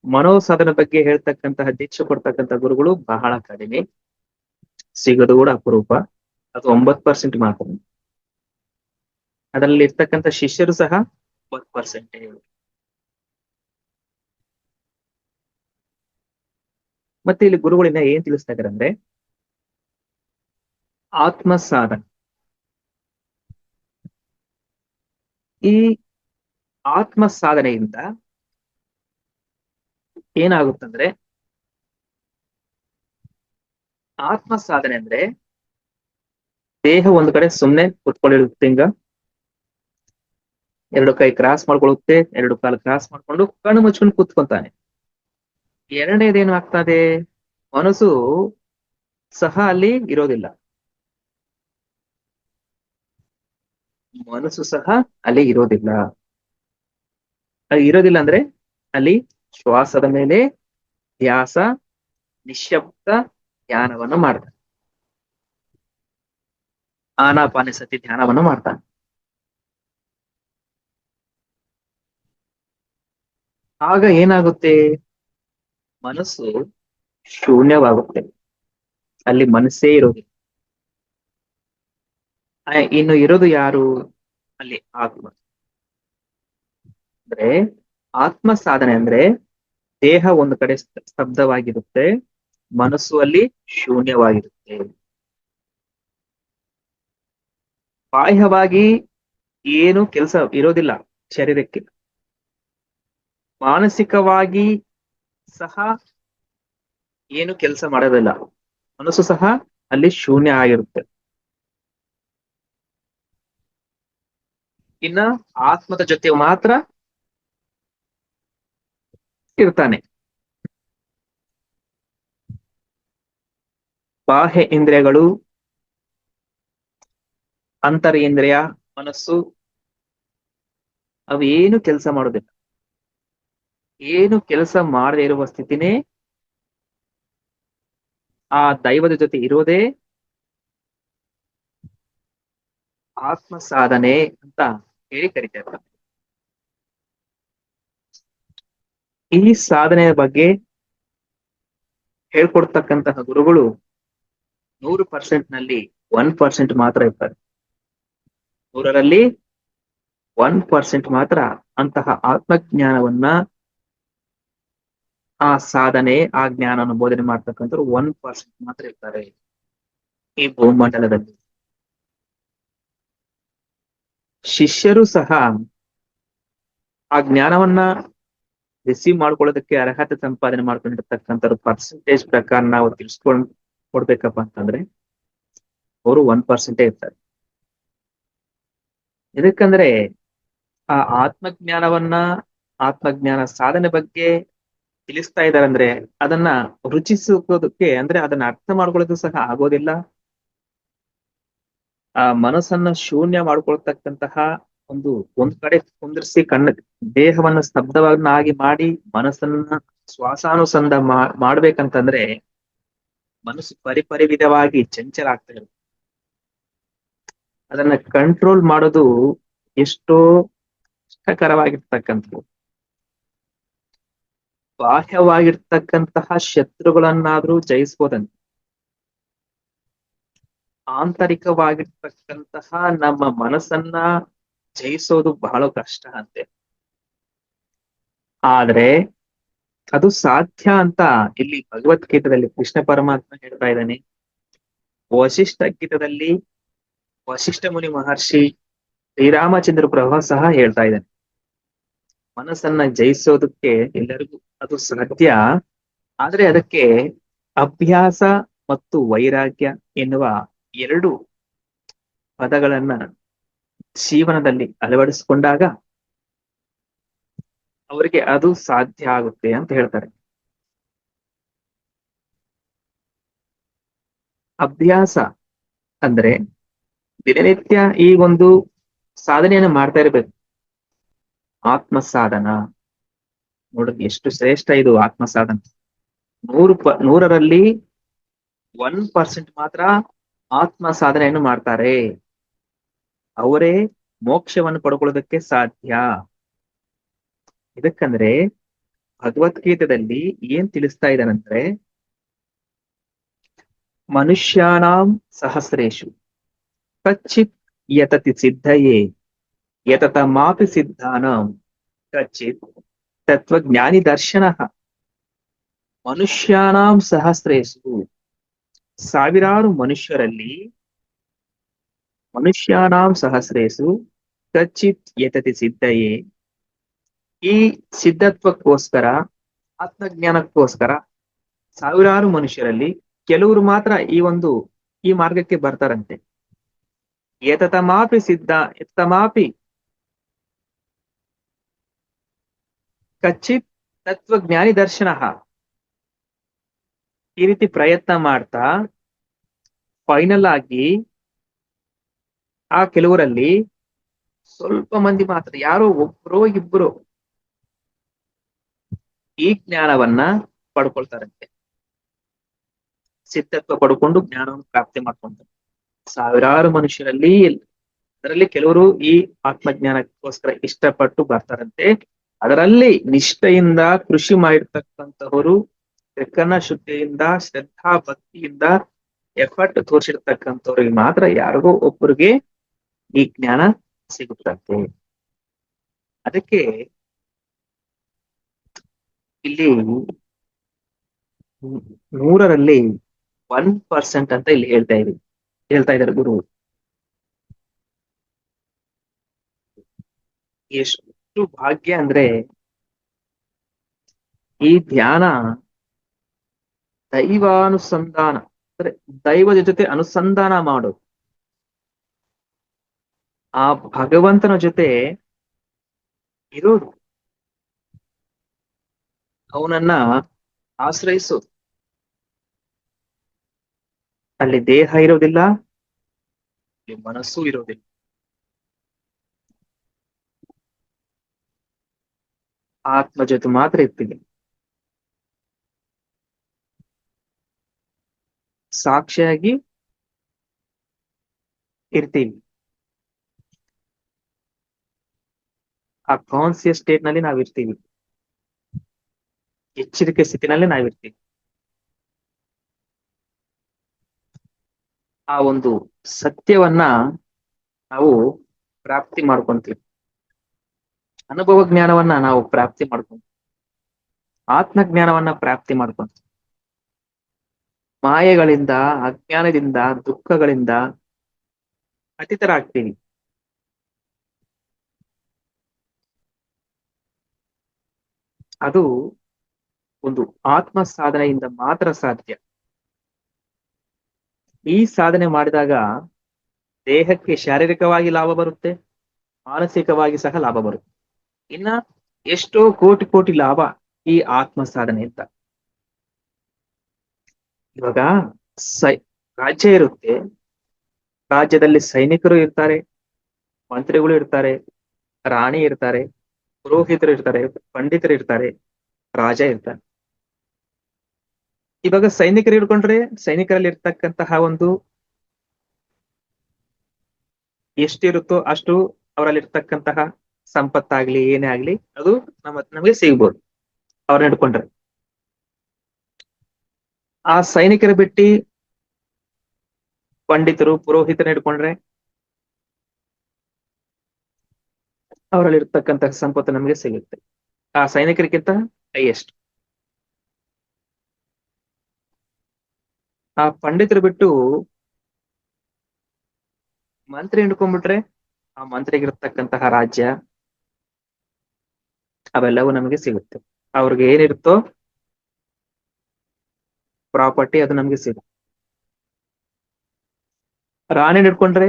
ಮನೋಸಾಧನ ಬಗ್ಗೆ ಹೇಳ್ತಕ್ಕಂತಹ ದೀಕ್ಷೆ ಕೊಡ್ತಕ್ಕಂತಹ ಗುರುಗಳು ಬಹಳ ಕಡಿಮೆ, ಸಿಗೋದು ಕೂಡ ಅಪರೂಪ. ಅದು 9% ಮಾತ್ರ. ಅದರಲ್ಲಿ ಇರ್ತಕ್ಕಂಥ ಶಿಷ್ಯರು ಸಹ 9%. ಮತ್ತೆ ಇಲ್ಲಿ ಗುರುಗಳಿಂದ ಏನ್ ತಿಳಿಸ್ತಾ ಇದಾರೆ ಅಂದ್ರೆ, ಆತ್ಮ ಸಾಧನ, ಈ ಆತ್ಮ ಸಾಧನೆಯಿಂದ ಏನಾಗುತ್ತಂದ್ರೆ, ಆತ್ಮ ಸಾಧನೆ ಅಂದ್ರೆ ದೇಹ ಒಂದ್ ಕಡೆ ಸುಮ್ನೆ ಕುತ್ಕೊಂಡಿರುತ್ತೆ ಹಿಂಗ, ಎರಡು ಕೈ ಕ್ರಾಸ್ ಮಾಡ್ಕೊಳ್ಳುತ್ತೆ, ಎರಡು ಕಾಲು ಕ್ರಾಸ್ ಮಾಡ್ಕೊಂಡು ಕಣ್ಣು ಮುಚ್ಕೊಂಡು ಕೂತ್ಕೊಂತಾನೆ. ಎರಡನೇದೇನು ಆಗ್ತದೆ, ಮನಸ್ಸು ಸಹ ಅಲ್ಲಿ ಇರೋದಿಲ್ಲ. ಮನಸ್ಸು ಸಹ ಅಲ್ಲಿ ಇರೋದಿಲ್ಲ. ಅಲ್ಲಿ ಇರೋದಿಲ್ಲ ಅಂದ್ರೆ ಅಲ್ಲಿ ಶ್ವಾಸದ ಮೇಲೆ ಧ್ಯಾಸ, ನಿಶ್ಶಬ್ದ ಧ್ಯಾನವನ್ನು ಮಾಡ್ತಾನೆ. ಆನಾಪಾನಸತಿ ಧ್ಯಾನವನ್ನು ಮಾಡ್ತಾನೆ. ಆಗ ಏನಾಗುತ್ತೆ, ಮನಸ್ಸು ಶೂನ್ಯವಾಗುತ್ತೆ, ಅಲ್ಲಿ ಮನಸ್ಸೇ ಇರೋದಿಲ್ಲ. ಇನ್ನು ಇರೋದು ಯಾರು ಅಲ್ಲಿ? ಆತ್ಮ. ಅಂದ್ರೆ ಆತ್ಮ ಸಾಧನೆ ಅಂದ್ರೆ ದೇಹ ಒಂದು ಕಡೆ ಸ್ತಬ್ಧವಾಗಿರುತ್ತೆ, ಮನಸ್ಸು ಅಲ್ಲಿ ಶೂನ್ಯವಾಗಿರುತ್ತೆ. ಬಾಹ್ಯವಾಗಿ ಏನು ಕೆಲಸ ಇರೋದಿಲ್ಲ ಶರೀರಕ್ಕೆ, ಮಾನಸಿಕವಾಗಿ ಸಹ ಏನು ಕೆಲಸ ಮಾಡೋದಿಲ್ಲ, ಮನಸ್ಸು ಸಹ ಅಲ್ಲಿ ಶೂನ್ಯ ಆಗಿರುತ್ತೆ. ಇನ್ನ ಆತ್ಮದ ಜೊತೆ ಮಾತ್ರ ಇರ್ತಾನೆ. ಬಾಹ್ಯ ಇಂದ್ರಿಯಗಳು, ಅಂತರೇಂದ್ರಿಯ, ಮನಸ್ಸು ಅವು ಏನು ಕೆಲಸ ಮಾಡೋದಿಲ್ಲ. ಏನು ಕೆಲಸ ಮಾಡದೇ ಇರುವ ಸ್ಥಿತಿನೇ ಆ ದೈವದ ಜೊತೆ ಇರೋದೇ ಆತ್ಮ ಸಾಧನೆ ಅಂತ ಹೇಳಿ ಕರಿತಾರೆ. ಈ ಸಾಧನೆಯ ಬಗ್ಗೆ ಹೇಳ್ಕೊಡ್ತಕ್ಕಂತಹ ಗುರುಗಳು 100% ನಲ್ಲಿ 1% ಮಾತ್ರ ಇರ್ತಾರೆ. 100ರಲ್ಲಿ 1% ಮಾತ್ರ ಅಂತಹ ಆತ್ಮಜ್ಞಾನವನ್ನ, ಆ ಸಾಧನೆ, ಆ ಜ್ಞಾನವನ್ನು ಬೋಧನೆ ಮಾಡ್ತಕ್ಕಂಥವ್ರು 1% ಮಾತ್ರ ಇರ್ತಾರೆ ಈ ಭೂಮಂಡಲದಲ್ಲಿ. ಶಿಷ್ಯರು ಸಹ ಆ ಜ್ಞಾನವನ್ನ ರಿಸೀವ್ ಮಾಡ್ಕೊಳ್ಳೋದಕ್ಕೆ ಅರ್ಹತೆ ಸಂಪಾದನೆ ಮಾಡ್ಕೊಂಡಿರ್ತಕ್ಕಂಥವ್ರು ಪರ್ಸೆಂಟೇಜ್ ಪ್ರಕಾರ ನಾವು ತಿಳ್ಸ್ಕೊಂಡ್ ಕೊಡ್ಬೇಕಪ್ಪ ಅಂತಂದ್ರೆ ಅವರು 1% ಇರ್ತಾರೆ. ಇದಕ್ಕಂದ್ರೆ ಆ ಆತ್ಮಜ್ಞಾನವನ್ನ, ಆತ್ಮಜ್ಞಾನ ಸಾಧನೆ ಬಗ್ಗೆ ತಿಳಿಸ್ತಾ ಇದ್ದಾರೆ ಅಂದ್ರೆ ಅದನ್ನ ರುಚಿಸೋದಕ್ಕೆ, ಅಂದ್ರೆ ಅದನ್ನ ಅರ್ಥ ಮಾಡ್ಕೊಳ್ಳೋದು ಸಹ ಆಗೋದಿಲ್ಲ. ಆ ಮನಸ್ಸನ್ನ ಶೂನ್ಯ ಮಾಡ್ಕೊಳ್ತಕ್ಕಂತಹ ಒಂದ್ ಕಡೆ ಕುಂದಿರ್ಸಿ ದೇಹವನ್ನ ಸ್ತಬ್ಧವನ್ನಾಗಿ ಮಾಡಿ ಮನಸ್ಸನ್ನ ಶ್ವಾಸಾನುಸಂಧ ಮಾಡ್ಬೇಕಂತಂದ್ರೆ ಮನಸ್ಸು ಪರಿವಿಧವಾಗಿ ಚಂಚಲ ಆಗ್ತಾ ಇರುತ್ತೆ. ಅದನ್ನ ಕಂಟ್ರೋಲ್ ಮಾಡೋದು ಎಷ್ಟೋ ಕಷ್ಟಕರವಾಗಿರ್ತಕ್ಕಂಥದ್ದು. ಬಾಹ್ಯವಾಗಿರ್ತಕ್ಕಂತಹ ಶತ್ರುಗಳನ್ನಾದ್ರೂ ಜಯಿಸ್ಬೋದಂತೆ, ಆಂತರಿಕವಾಗಿರ್ತಕ್ಕಂತಹ ನಮ್ಮ ಮನಸ್ಸನ್ನ ಜಯಿಸೋದು ಬಹಳ ಕಷ್ಟ ಅಂತೆ. ಆದ್ರೆ ಅದು ಸಾಧ್ಯ ಅಂತ ಇಲ್ಲಿ ಭಗವದ್ಗೀತದಲ್ಲಿ ಕೃಷ್ಣ ಪರಮಾತ್ಮ ಹೇಳ್ತಾ ಇದ್ದಾನೆ. ವಶಿಷ್ಠ ಗೀತದಲ್ಲಿ ವಶಿಷ್ಠ ಮುನಿ ಮಹರ್ಷಿ, ಶ್ರೀರಾಮಚಂದ್ರ ಪ್ರಭು ಸಹ ಹೇಳ್ತಾ ಇದ್ದಾನೆ. ಮನಸ್ಸನ್ನ ಜಯಿಸೋದಕ್ಕೆ ಎಲ್ಲರಿಗೂ ಅದು ಸಾಧ್ಯ, ಆದ್ರೆ ಅದಕ್ಕೆ ಅಭ್ಯಾಸ ಮತ್ತು ವೈರಾಗ್ಯ ಎನ್ನುವ ಎರಡು ಪದಗಳನ್ನ ಜೀವನದಲ್ಲಿ ಅಳವಡಿಸಿಕೊಂಡಾಗ ಅವರಿಗೆ ಅದು ಸಾಧ್ಯ ಆಗುತ್ತೆ ಅಂತ ಹೇಳ್ತಾರೆ. ಅಭ್ಯಾಸ ಅಂದ್ರೆ ದಿನನಿತ್ಯ ಈ ಒಂದು ಸಾಧನೆಯನ್ನು ಮಾಡ್ತಾ ಇರ್ಬೇಕು. ಆತ್ಮ ಸಾಧನ ನೋಡೋದು ಎಷ್ಟು ಶ್ರೇಷ್ಠ ಇದು ಆತ್ಮ ಸಾಧನ. 100ರಲ್ಲಿ 1% ಮಾತ್ರ ಆತ್ಮ ಸಾಧನೆಯನ್ನು ಮಾಡ್ತಾರೆ, ಅವರೇ ಮೋಕ್ಷವನ್ನು ಪಡ್ಕೊಳ್ಳೋದಕ್ಕೆ ಸಾಧ್ಯ. ಇದಕ್ಕಂದ್ರೆ ಭಗವದ್ಗೀತೆಯಲ್ಲಿ ಏನ್ ತಿಳಿಸ್ತಾ ಇದ್ದಾನಂದ್ರೆ, ಮನುಷ್ಯಾನಾಂ ಸಹಸ್ರೇಶು ಕಚ್ಚಿತ್ ಯತತಿ ಸಿದ್ಧಯೇ ಯತತ ಮಾಪಿ ಸಿದ್ಧಾನಾಂ ಕಚ್ಚಿತ್ ತತ್ವಜ್ಞಾನಿ ದರ್ಶನ. ಮನುಷ್ಯಾನಾಂ ಸಹಸ್ರೇಶು, ಸಾವಿರಾರು ಮನುಷ್ಯರಲ್ಲಿ, ಮನುಷ್ಯಾನಾಂ ಸಹಸ್ರೇಶು ಕಚ್ಚಿತ್ ಯತತಿ ಸಿದ್ಧಯೇ, ಈ ಸಿದ್ಧತ್ವಕ್ಕೋಸ್ಕರ, ಆತ್ಮಜ್ಞಾನಕ್ಕೋಸ್ಕರ ಸಾವಿರಾರು ಮನುಷ್ಯರಲ್ಲಿ ಕೆಲವರು ಮಾತ್ರ ಈ ಮಾರ್ಗಕ್ಕೆ ಬರ್ತಾರಂತೆ. ಯತತಮಾಪಿ ಸಿದ್ಧ ಯತತಮಾಪಿ ಕಚ್ಚಿತ್ ತತ್ವಜ್ಞಾನಿ ದರ್ಶನ. ಈ ರೀತಿ ಪ್ರಯತ್ನ ಮಾಡ್ತಾ ಫೈನಲ್ ಆಗಿ ಆ ಕೆಲವರಲ್ಲಿ ಸ್ವಲ್ಪ ಮಂದಿ ಮಾತ್ರ, ಯಾರೋ ಒಬ್ರೋ ಇಬ್ರು ಈ ಜ್ಞಾನವನ್ನ ಪಡ್ಕೊಳ್ತಾರಂತೆ. ಸಿದ್ಧತ್ವ ಪಡ್ಕೊಂಡು ಜ್ಞಾನವನ್ನು ಪ್ರಾಪ್ತಿ ಮಾಡ್ಕೊಂತಾರೆ. ಸಾವಿರಾರು ಮನುಷ್ಯರಲ್ಲಿ ಅದರಲ್ಲಿ ಕೆಲವರು ಈ ಆತ್ಮಜ್ಞಾನಕ್ಕೋಸ್ಕರ ಇಷ್ಟಪಟ್ಟು ಬರ್ತಾರಂತೆ. ಅದರಲ್ಲಿ ನಿಷ್ಠೆಯಿಂದ ಕೃಷಿ ಮಾಡಿರ್ತಕ್ಕಂಥವರು, ತ್ರಿಕರಣ ಶುದ್ಧಿಯಿಂದ, ಶ್ರದ್ಧಾ ಭಕ್ತಿಯಿಂದ ಎಫರ್ಟ್ ತೋರಿಸಿರ್ತಕ್ಕಂಥವ್ರಿಗೆ ಮಾತ್ರ ಯಾರಿಗೋ ಒಬ್ಬರಿಗೆ ಈ ಜ್ಞಾನ ಸಿಗುತ್ತಂತೆ. ಅದಕ್ಕೆ ಇಲ್ಲಿ 100ರಲ್ಲಿ 1% ಅಂತ ಇಲ್ಲಿ ಹೇಳ್ತಾ ಇದ್ದಾರೆ ಗುರು. ಎಷ್ಟು ಭಾಗ್ಯ ಅಂದ್ರೆ ಈ ಧ್ಯಾನ ದೈವಾನುಸಂಧಾನ ಅಂದ್ರೆ ದೈವದ ಜೊತೆ ಅನುಸಂಧಾನ ಮಾಡೋದು, ಆ ಭಗವಂತನ ಜೊತೆ ಇರೋದು, ಅವನನ್ನ ಆಶ್ರಯಿಸೋದು. ಅಲ್ಲಿ ದೇಹ ಇರೋದಿಲ್ಲ, ಅಲ್ಲಿ ಮನಸ್ಸು ಇರೋದಿಲ್ಲ. ಆತ್ಮ ಜೊತೆ ಮಾತ್ರ ಇರ್ತೀವಿ. ಸಾಕ್ಷಿಯಾಗಿ ಇರ್ತೀವಿ. ಆ ಕಾನ್ಸಿಯಸ್ ಸ್ಟೇಟ್ ನಲ್ಲಿ ನಾವಿರ್ತೀವಿ, ಎಚ್ಚರಿಕೆ ಸ್ಥಿತಿನಲ್ಲಿ ನಾವಿರ್ತೀವಿ. ಆ ಒಂದು ಸತ್ಯವನ್ನ ನಾವು ಪ್ರಾಪ್ತಿ ಮಾಡ್ಕೊಂತೀವಿ, ಅನುಭವ ಜ್ಞಾನವನ್ನ ನಾವು ಪ್ರಾಪ್ತಿ ಮಾಡ್ಕೊಂತೀವಿ, ಆತ್ಮ ಜ್ಞಾನವನ್ನ ಪ್ರಾಪ್ತಿ ಮಾಡ್ಕೊಂತೀವಿ. ಮಾಯೆಗಳಿಂದ, ಅಜ್ಞಾನದಿಂದ, ದುಃಖಗಳಿಂದ ಅತೀತರಾಗ್ತೀವಿ. ಅದು ಒಂದು ಆತ್ಮ ಸಾಧನೆಯಿಂದ ಮಾತ್ರ ಸಾಧ್ಯ. ಈ ಸಾಧನೆ ಮಾಡಿದಾಗ ದೇಹಕ್ಕೆ ಶಾರೀರಿಕವಾಗಿ ಲಾಭ ಬರುತ್ತೆ, ಮಾನಸಿಕವಾಗಿ ಸಹ ಲಾಭ ಬರುತ್ತೆ. ಇನ್ನ ಎಷ್ಟೋ ಕೋಟಿ ಕೋಟಿ ಲಾಭ ಈ ಆತ್ಮ ಸಾಧನೆ ಅಂತ. ಇವಾಗ ರಾಜ್ಯ ಇರುತ್ತೆ, ರಾಜ್ಯದಲ್ಲಿ ಸೈನಿಕರು ಇರ್ತಾರೆ, ಮಂತ್ರಿಗಳು ಇರ್ತಾರೆ, ರಾಣಿ ಇರ್ತಾರೆ, ಪುರೋಹಿತರು ಇರ್ತಾರೆ, ಪಂಡಿತರು ಇರ್ತಾರೆ, ರಾಜ ಇರ್ತಾರೆ. ಇವಾಗ ಸೈನಿಕರು ಹಿಡ್ಕೊಂಡ್ರೆ ಸೈನಿಕರಲ್ಲಿ ಇರ್ತಕ್ಕಂತಹ ಒಂದು ಎಷ್ಟಿರುತ್ತೋ ಅಷ್ಟು ಅವರಲ್ಲಿ ಇರ್ತಕ್ಕಂತಹ ಸಂಪತ್ತಾಗ್ಲಿ ಏನೇ ಆಗ್ಲಿ ಅದು ನಮಗೆ ಸಿಗ್ಬೋದು ಅವ್ರನ್ನ ಹಿಡ್ಕೊಂಡ್ರೆ. ಆ ಸೈನಿಕರ ಬಿಟ್ಟು ಪಂಡಿತರು ಪುರೋಹಿತನ ಹಿಡ್ಕೊಂಡ್ರೆ ಅವರಲ್ಲಿ ಇರ್ತಕ್ಕಂತಹ ಸಂಪತ್ತು ನಮಗೆ ಸಿಗುತ್ತೆ, ಆ ಸೈನಿಕರಿಗಿಂತ ಹೈಯೆಸ್ಟ್. ಆ ಪಂಡಿತರು ಬಿಟ್ಟು ಮಂತ್ರಿ ಹಿಡ್ಕೊಂಡ್ಬಿಟ್ರೆ ಆ ಮಂತ್ರಿಗಿರ್ತಕ್ಕಂತಹ ರಾಜ್ಯ ಅವೆಲ್ಲವೂ ನಮಗೆ ಸಿಗುತ್ತೆ. ಅವ್ರಿಗೆ ಏನಿರುತ್ತೋ ಪ್ರಾಪರ್ಟಿ ಅದು ನಮ್ಗೆ ಸಿಗುತ್ತೆ. ರಾಣಿ ಹಿಡ್ಕೊಂಡ್ರೆ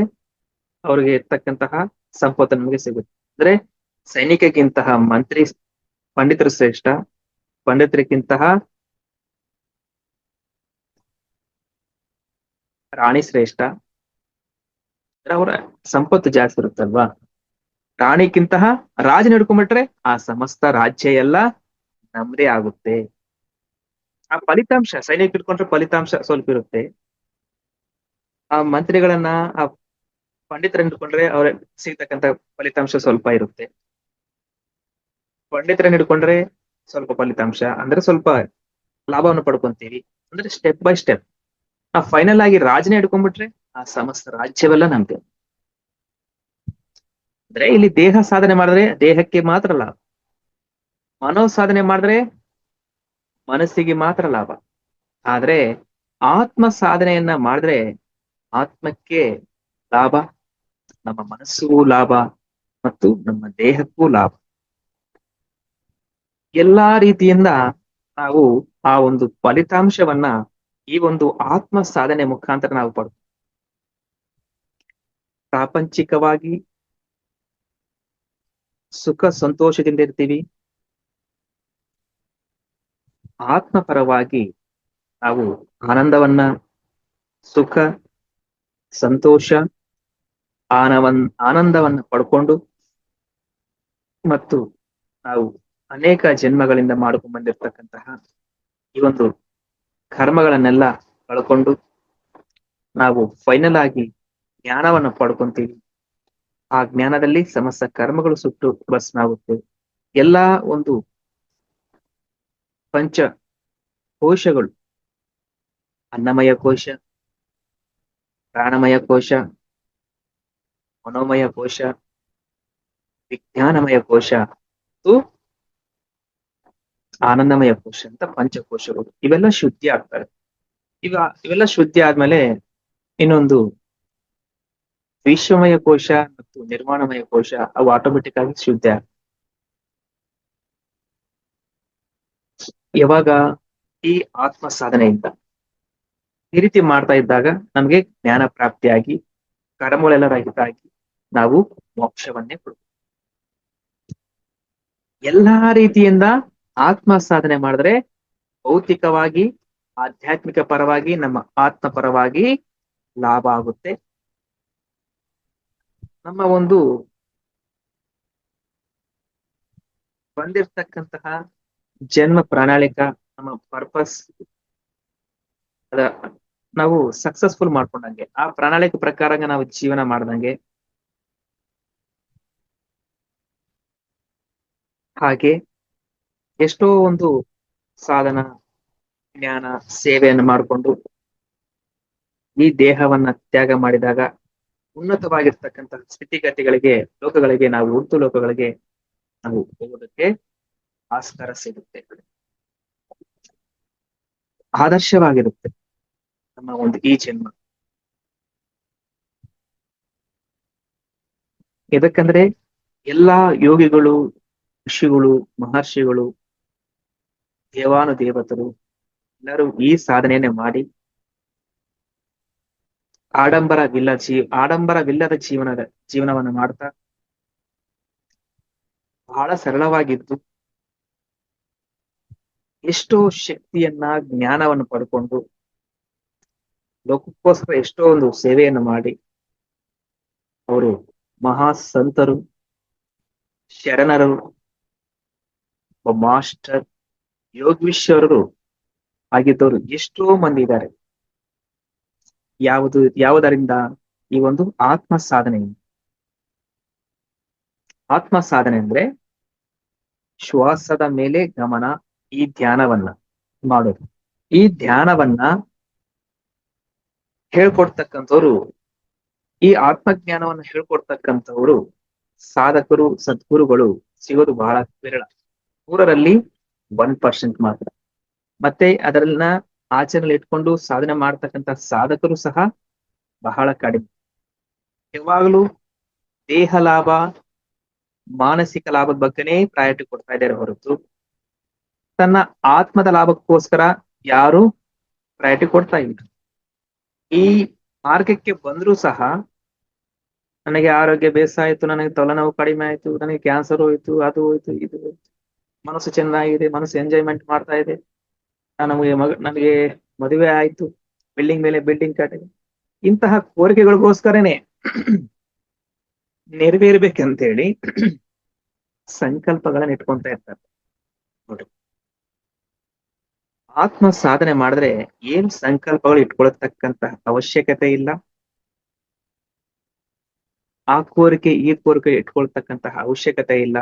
ಅವ್ರಿಗೆ ಇರ್ತಕ್ಕಂತಹ ಸಂಪತ್ತು ನಮಗೆ ಸಿಗುತ್ತೆ. ಅಂದ್ರೆ ಸೈನಿಕಕ್ಕಿಂತಹ ಪಂಡಿತರು ಶ್ರೇಷ್ಠ, ಪಂಡಿತರಿಗಿಂತಹ ರಾಣಿ ಶ್ರೇಷ್ಠ. ಅವರ ಸಂಪತ್ತು ಜಾಸ್ತಿ ಇರುತ್ತಲ್ವಾ. ರಾಣಿಗಿಂತಹ ರಾಜನ ಹಿಡ್ಕೊಂಡ್ಬಿಟ್ರೆ ಆ ಸಮಸ್ತ ರಾಜ್ಯ ಎಲ್ಲ ನಮ್ದೇ ಆಗುತ್ತೆ. ಆ ಫಲಿತಾಂಶ ಸೈನಿಕ ಹಿಡ್ಕೊಂಡ್ರೆ ಫಲಿತಾಂಶ ಸ್ವಲ್ಪ ಇರುತ್ತೆ. ಆ ಮಂತ್ರಿಗಳನ್ನ, ಆ ಪಂಡಿತರನ್ನ ಹಿಡ್ಕೊಂಡ್ರೆ ಅವ್ರ ಸಿಗ್ತಕ್ಕಂತ ಫಲಿತಾಂಶ ಸ್ವಲ್ಪ ಇರುತ್ತೆ. ಪಂಡಿತರನ್ನ ಹಿಡ್ಕೊಂಡ್ರೆ ಸ್ವಲ್ಪ ಫಲಿತಾಂಶ ಅಂದ್ರೆ ಸ್ವಲ್ಪ ಲಾಭವನ್ನು ಪಡ್ಕೊಂತೀವಿ. ಅಂದ್ರೆ ಸ್ಟೆಪ್ ಬೈ ಸ್ಟೆಪ್. ಆ ಫೈನಲ್ ಆಗಿ ರಾಜನೇ ಹಿಡ್ಕೊಂಡ್ಬಿಟ್ರೆ ಆ ಸಮಸ್ತ ರಾಜ್ಯವೆಲ್ಲ ನಮ್ದೆ. ಅಂದ್ರೆ ಇಲ್ಲಿ ದೇಹ ಸಾಧನೆ ಮಾಡಿದ್ರೆ ದೇಹಕ್ಕೆ ಮಾತ್ರ ಲಾಭ, ಮನೋ ಸಾಧನೆ ಮಾಡಿದ್ರೆ ಮನಸ್ಸಿಗೆ ಮಾತ್ರ ಲಾಭ. ಆದ್ರೆ ಆತ್ಮ ಸಾಧನೆಯನ್ನ ಮಾಡಿದ್ರೆ ಆತ್ಮಕ್ಕೆ ಲಾಭ, ನಮ್ಮ ಮನಸ್ಸಿಗೂ ಲಾಭ ಮತ್ತು ನಮ್ಮ ದೇಹಕ್ಕೂ ಲಾಭ. ಎಲ್ಲಾ ರೀತಿಯಿಂದ ನಾವು ಆ ಒಂದು ಫಲಿತಾಂಶವನ್ನ ಈ ಒಂದು ಆತ್ಮ ಸಾಧನೆ ಮುಖಾಂತರ ನಾವು ಪಡ್ತೀವಿ. ಪ್ರಾಪಂಚಿಕವಾಗಿ ಸುಖ ಸಂತೋಷದಿಂದ ಇರ್ತೀವಿ. ಆತ್ಮಪರವಾಗಿ ನಾವು ಆನಂದವನ್ನ, ಸುಖ, ಸಂತೋಷ, ಆನಂದವನ್ನ ಪಡ್ಕೊಂಡು ಮತ್ತು ನಾವು ಅನೇಕ ಜನ್ಮಗಳಿಂದ ಮಾಡ್ಕೊಂಡು ಬಂದಿರತಕ್ಕಂತಹ ಈ ಒಂದು ಕರ್ಮಗಳನ್ನೆಲ್ಲ ಕಳ್ಕೊಂಡು ನಾವು ಫೈನಲ್ ಆಗಿ ಜ್ಞಾನವನ್ನು ಪಡ್ಕೊಂತೀವಿ. ಆ ಜ್ಞಾನದಲ್ಲಿ ಸಮಸ್ತ ಕರ್ಮಗಳು ಸುಟ್ಟು ಭಸ್ಮಾಗುತ್ತೆ. ಎಲ್ಲಾ ಒಂದು ಪಂಚ ಕೋಶಗಳು, ಅನ್ನಮಯ ಕೋಶ, ಪ್ರಾಣಮಯ ಕೋಶ, ಮನೋಮಯ ಕೋಶ, ವಿಜ್ಞಾನಮಯ ಕೋಶ ಮತ್ತು ಆನಂದಮಯ ಕೋಶ ಅಂತ ಪಂಚಕೋಶಗಳು ಇವೆಲ್ಲ ಶುದ್ಧಿ ಆಗ್ತವೆ. ಇವೆಲ್ಲ ಶುದ್ಧಿ ಆದ್ಮೇಲೆ ಇನ್ನೊಂದು ವಿಶ್ವಮಯ ಕೋಶ ಮತ್ತು ನಿರ್ಮಾಣಮಯ ಕೋಶ ಅವು ಆಟೋಮೆಟಿಕ್ ಆಗಿ ಶುದ್ಧಿ ಆಗ್ತವೆ. ಯಾವಾಗ ಈ ಆತ್ಮ ಸಾಧನೆಯಿಂದ ಈ ರೀತಿ ಮಾಡ್ತಾ ಇದ್ದಾಗ ನಮ್ಗೆ ಜ್ಞಾನ ಪ್ರಾಪ್ತಿಯಾಗಿ ಕರ್ಮಗಳೆಲ್ಲ ರಹಿತ ಆಗಿ ನಾವು ಮೋಕ್ಷವನ್ನೇ ಕೊಡ್ತೀವಿ. ಎಲ್ಲಾ ರೀತಿಯಿಂದ ಆತ್ಮ ಸಾಧನೆ ಮಾಡಿದ್ರೆ ಭೌತಿಕವಾಗಿ, ಆಧ್ಯಾತ್ಮಿಕ ಪರವಾಗಿ, ನಮ್ಮ ಆತ್ಮ ಪರವಾಗಿ ಲಾಭ ಆಗುತ್ತೆ. ನಮ್ಮ ಒಂದು ಬಂದಿರ್ತಕ್ಕಂತಹ ಜನ್ಮ ಪ್ರಣಾಳಿಕ, ನಮ್ಮ ಪರ್ಪಸ್ ಅದ ನಾವು ಸಕ್ಸಸ್ಫುಲ್ ಮಾಡ್ಕೊಂಡಂಗೆ, ಆ ಪ್ರಣಾಳಿಕೆ ಪ್ರಕಾರ ನಾವು ಜೀವನ ಮಾಡ್ದಂಗೆ, ಹಾಗೆ ಎಷ್ಟೋ ಒಂದು ಸಾಧನ, ಜ್ಞಾನ, ಸೇವೆಯನ್ನು ಮಾಡಿಕೊಂಡು ಈ ದೇಹವನ್ನ ತ್ಯಾಗ ಮಾಡಿದಾಗ ಉನ್ನತವಾಗಿರ್ತಕ್ಕಂತಹ ಸ್ಥಿತಿಗತಿಗಳಿಗೆ, ಲೋಕಗಳಿಗೆ, ನಾವು ಉರ್ದು ಲೋಕಗಳಿಗೆ ನಾವು ಹೋಗೋದಕ್ಕೆ ಆಸ್ಕಾರ ಸಿಗುತ್ತೆ. ಆದರ್ಶವಾಗಿರುತ್ತೆ ನಮ್ಮ ಒಂದು ಈ ಜನ್ಮ. ಎದಕ್ಕಂದ್ರೆ ಎಲ್ಲಾ ಯೋಗಿಗಳು, ಋಷಿಗಳು, ಮಹರ್ಷಿಗಳು, ದೇವಾನುದೇವತರು ಎಲ್ಲರೂ ಈ ಸಾಧನೆಯನ್ನೇ ಮಾಡಿ ಆಡಂಬರವಿಲ್ಲದ ಜೀವನವನ್ನು ಮಾಡ್ತಾ ಬಹಳ ಸರಳವಾಗಿದ್ದು ಎಷ್ಟೋ ಶಕ್ತಿಯನ್ನ, ಜ್ಞಾನವನ್ನು ಪಡ್ಕೊಂಡು ಲೋಕಕ್ಕೋಸ್ಕರ ಎಷ್ಟೋ ಒಂದು ಸೇವೆಯನ್ನು ಮಾಡಿ ಅವರು ಮಹಾ ಸಂತರು, ಶರಣರು, ಮಾಸ್ಟರ್, ಯೋಗೀಶ್ವರರು ಆಗಿದ್ದವರು ಎಷ್ಟೋ ಮಂದಿ ಇದ್ದಾರೆ. ಯಾವುದರಿಂದ? ಈ ಒಂದು ಆತ್ಮ ಸಾಧನೆ. ಆತ್ಮ ಸಾಧನೆ ಅಂದ್ರೆ ಶ್ವಾಸದ ಮೇಲೆ ಗಮನ, ಈ ಧ್ಯಾನವನ್ನ ಮಾಡೋದು. ಈ ಧ್ಯಾನವನ್ನ ಹೇಳ್ಕೊಡ್ತಕ್ಕಂಥವ್ರು, ಈ ಆತ್ಮಜ್ಞಾನವನ್ನ ಹೇಳ್ಕೊಡ್ತಕ್ಕಂಥವ್ರು ಸಾಧಕರು, ಸದ್ಗುರುಗಳು ಸಿಗೋದು ಬಹಳ ವಿರಳ. 100ರಲ್ಲಿ 1% ಮಾತ್ರ. ಮತ್ತೆ ಅದರನ್ನ ಆಚರಣೆಯಲ್ಲಿ ಇಟ್ಕೊಂಡು ಸಾಧನೆ ಮಾಡ್ತಕ್ಕಂಥ ಸಾಧಕರು ಸಹ ಬಹಳ ಕಡಿಮೆ. ಯಾವಾಗಲೂ ದೇಹ ಲಾಭ, ಮಾನಸಿಕ ಲಾಭದ ಬಗ್ಗೆನೇ ಪ್ರಯಾರಿಟಿ ಕೊಡ್ತಾ ಇದ್ದಾರೆ ಹೊರತು ತನ್ನ ಆತ್ಮದ ಲಾಭಕ್ಕೋಸ್ಕರ ಯಾರು ಪ್ರಯಾರಿಟಿ ಕೊಡ್ತಾ ಇಲ್ಲ. ಈ ಮಾರ್ಗಕ್ಕೆ ಬಂದ್ರೂ ಸಹ ನನಗೆ ಆರೋಗ್ಯ ಬೇಸಾಯ್ತು, ನನಗೆ ತಲೆನೋವು ಕಡಿಮೆ ಆಯ್ತು, ನನಗೆ ಕ್ಯಾನ್ಸರ್ ಹೋಯ್ತು, ಅದು ಹೋಯ್ತು, ಇದು ಹೋಯ್ತು, ಮನಸ್ಸು ಚೆನ್ನಾಗಿದೆ, ಮನಸ್ಸು ಎಂಜಾಯ್ಮೆಂಟ್ ಮಾಡ್ತಾ ಇದೆ, ನನಗೆ ಮದುವೆ ಆಯ್ತು, ಬಿಲ್ಡಿಂಗ್ ಮೇಲೆ ಬಿಲ್ಡಿಂಗ್ ಕಟ್ಟಿದೆ, ಇಂತಹ ಕೋರಿಕೆಗಳಿಗೋಸ್ಕರನೇ ನೆರವೇರ್ಬೇಕಂತೇಳಿ ಸಂಕಲ್ಪಗಳನ್ನ ಇಟ್ಕೊಂತ ಇರ್ತಾರೆ. ನೋಡಿ, ಆತ್ಮ ಸಾಧನೆ ಮಾಡಿದ್ರೆ ಏನ್ ಸಂಕಲ್ಪಗಳು ಇಟ್ಕೊಳ್ತಕ್ಕಂತ ಅವಶ್ಯಕತೆ ಇಲ್ಲ. ಆ ಕೋರಿಕೆ ಈ ಕೋರಿಕೆ ಇಟ್ಕೊಳ್ತಕ್ಕಂತಹ ಅವಶ್ಯಕತೆ ಇಲ್ಲ.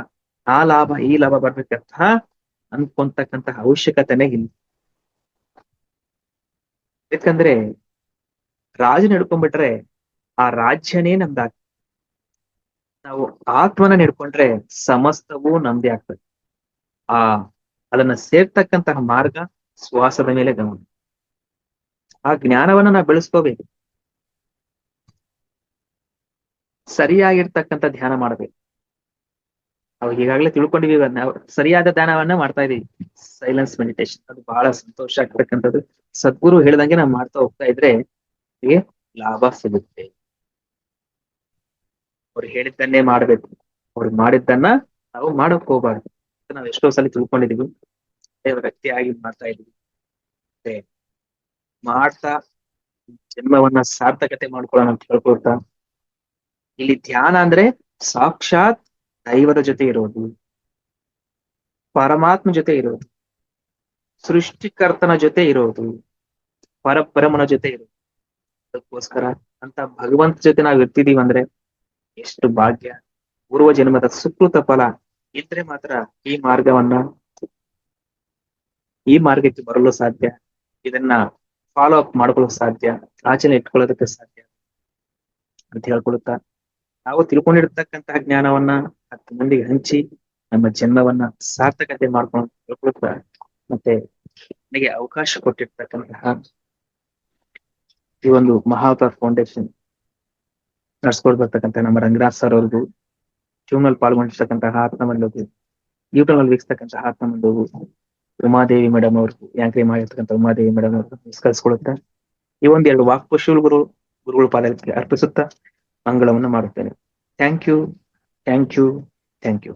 ಆ ಲಾಭ ಈ ಲಾಭ ಬರ್ಬೇಕಂತ ಅನ್ಕೊಂತಕ್ಕಂತಹ ಅವಶ್ಯಕತೆನೇ ಇಲ್ಲ. ಯಾಕಂದ್ರೆ ರಾಜನ ಹಿಡ್ಕೊಂಡ್ಬಿಟ್ರೆ ಆ ರಾಜ್ಯನೇ ನಮ್ದಾಗ. ನಾವು ಆತ್ಮನ ಹಿಡ್ಕೊಂಡ್ರೆ ಸಮಸ್ತವೂ ನಮ್ದೇ ಆಗ್ತದೆ. ಅದನ್ನ ಸೇರ್ತಕ್ಕಂತಹ ಮಾರ್ಗ ಶ್ವಾಸದ ಮೇಲೆ ಗಮನ. ಆ ಜ್ಞಾನವನ್ನ ನಾವು ಬೆಳೆಸ್ಕೋಬೇಕು. ಸರಿಯಾಗಿರ್ತಕ್ಕಂಥ ಧ್ಯಾನ ಮಾಡ್ಬೇಕು. ಅವಾಗ ಈಗಾಗಲೇ ತಿಳ್ಕೊಂಡಿದೀವಿ, ನಾವು ಸರಿಯಾದ ಧ್ಯಾನವನ್ನ ಮಾಡ್ತಾ ಇದೀವಿ, ಸೈಲೆನ್ಸ್ ಮೆಡಿಟೇಷನ್. ಅದು ಬಹಳ ಸಂತೋಷ ಆಗ್ತಕ್ಕಂಥದ್ದು. ಸದ್ಗುರು ಹೇಳ್ದಂಗೆ ನಾವು ಮಾಡ್ತಾ ಹೋಗ್ತಾ ಇದ್ರೆ ಲಾಭ ಸಿಗುತ್ತೆ. ಅವ್ರು ಹೇಳಿದ್ದನ್ನೇ ಮಾಡ್ಬೇಕು. ಅವ್ರು ಮಾಡಿದ್ದನ್ನ ನಾವು ಮಾಡಕ್ ಹೋಗ್ಬಾರ್ದು. ನಾವ್ ಎಷ್ಟೋ ಸಲ ತಿಳ್ಕೊಂಡಿದೀವಿ, ವ್ಯಕ್ತಿಯಾಗಿ ಮಾಡ್ತಾ ಇದೀವಿ. ಮತ್ತೆ ಮಾಡ್ತಾ ಜನ್ಮವನ್ನ ಸಾರ್ಥಕತೆ ಮಾಡ್ಕೊಳ್ಳೋಣ ಅಂತ ಹೇಳ್ಕೊಳ್ತಾ, ಇಲ್ಲಿ ಧ್ಯಾನ ಅಂದ್ರೆ ಸಾಕ್ಷಾತ್ ದೈವದ ಜೊತೆ ಇರೋದು, ಪರಮಾತ್ಮ ಜೊತೆ ಇರೋದು, ಸೃಷ್ಟಿಕರ್ತನ ಜೊತೆ ಇರೋದು, ಪರಬ್ರಹ್ಮನ ಜೊತೆ ಇರೋದು. ಅದಕ್ಕೋಸ್ಕರ ಅಂತ ಭಗವಂತ ಜೊತೆ ನಾವ್ ಇರ್ತಿದೀವಿ ಅಂದ್ರೆ ಎಷ್ಟು ಭಾಗ್ಯ. ಪೂರ್ವ ಜನ್ಮದ ಸುಕೃತ ಫಲ ಇದ್ರೆ ಮಾತ್ರ ಈ ಮಾರ್ಗಕ್ಕೆ ಬರಲು ಸಾಧ್ಯ. ಇದನ್ನ ಫಾಲೋ ಅಪ್ ಮಾಡ್ಕೊಳ್ಳೋಕೆ ಸಾಧ್ಯ, ಆಚರಣೆ ಇಟ್ಕೊಳ್ಳೋದಕ್ಕೆ ಸಾಧ್ಯ ಅಂತ ಹೇಳ್ಕೊಳುತ್ತಾ, ನಾವು ತಿಳ್ಕೊಂಡಿರ್ತಕ್ಕಂತಹ ಜ್ಞಾನವನ್ನ 10 ಮಂದಿಗೆ ಹಂಚಿ ನಮ್ಮ ಜನ್ಮವನ್ನ ಸಾರ್ಥಕತೆ ಮಾಡ್ಕೊಂಡು ಹೇಳ್ಕೊಳುತ್ತಾ, ಮತ್ತೆ ನನಗೆ ಅವಕಾಶ ಕೊಟ್ಟಿರ್ತಕ್ಕಂತಹ ಈ ಒಂದು ಮಹಾವತಾರ್ ಫೌಂಡೇಶನ್ ನಡ್ಸ್ಕೊಳ್ ಬರ್ತಕ್ಕಂಥ ನಮ್ಮ ರಂಗನಾಥ್ ಸರ್ ಅವ್ರಿಗೂ, ಜೀವನಲ್ಲಿ ಪಾಲ್ಗೊಂಡಿರ್ತಕ್ಕಂತಹ ಆತ್ಮಬಂಧುಗೂ, ಯೂಟ್ಯೂಬ್ ವೀಕ್ಷತಕ್ಕಂತಹ ಆತ್ಮಬಂಧುಗೂ, ಉಮಾದೇವಿ ಮೇಡಮ್ ಅವ್ರಿಗೂ, ಯಾಂಕ್ರಿ ಮಾಡಿರ್ತಕ್ಕಂಥ ಉಮಾದೇವಿ ಮೇಡಮ್ ಅವ್ರಿಗೂ ನಮಸ್ಕರಿಸ್ಕೊಳುತ್ತಾ, ಈ ಒಂದೆರಡು ವಾಕ್ಪಶುಲ್ ಗುರುಗಳು ಪಾದಕ್ಕೆ ಅರ್ಪಿಸುತ್ತಾ ಮಂಗಳವನ್ನು ಮಾಡುತ್ತೇನೆ. Thank you, thank you, thank you.